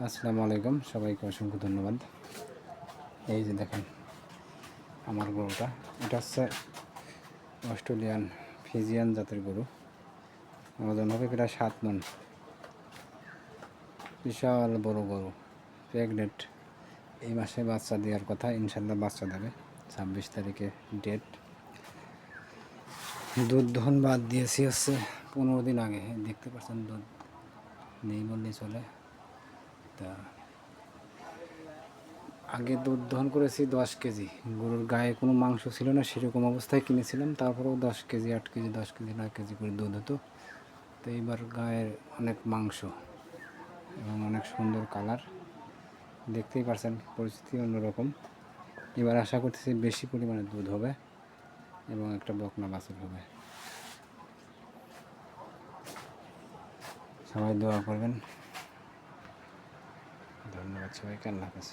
আসসালামু আলাইকুম, সবাইকে অসংখ্য ধন্যবাদ। এই যে দেখেন আমার গরুটা, এটা হচ্ছে অস্ট্রেলিয়ান ফিজিয়ান জাতের গরু। ওজন হবে প্রায় 7 মণ। বিশাল বড় গরু, প্রেগনেন্ট। এই মাসে বাচ্চা দেওয়ার কথা, ইনশাল্লাহ বাচ্চা দেবে। 26 তারিখে ডেট। দুধ দহন বাদ দিয়েছি হচ্ছে 15 দিন আগে। দেখতে পাচ্ছেন দুধ নেই বললেই চলে। তা আগে দুধ দহন করেছি 10 কেজি। গরুর গায়ে কোনো মাংস ছিল না, সেরকম অবস্থায় কিনেছিলাম। তারপরেও 10 কেজি 8 কেজি 10 কেজি 9 কেজি করে দুধ হতো। তো এইবার গায়ের অনেক মাংস এবং অনেক সুন্দর কালার, দেখতেই পারছেন। পরিস্থিতি অন্যরকম। এবার আশা করতেছি বেশি পরিমাণে দুধ হবে এবং একটা বকনা বাছুর হবে। সবাই দোয়া করবেন। ধন্যবাদ সবাইকে। আল্লাহ হাফেজ।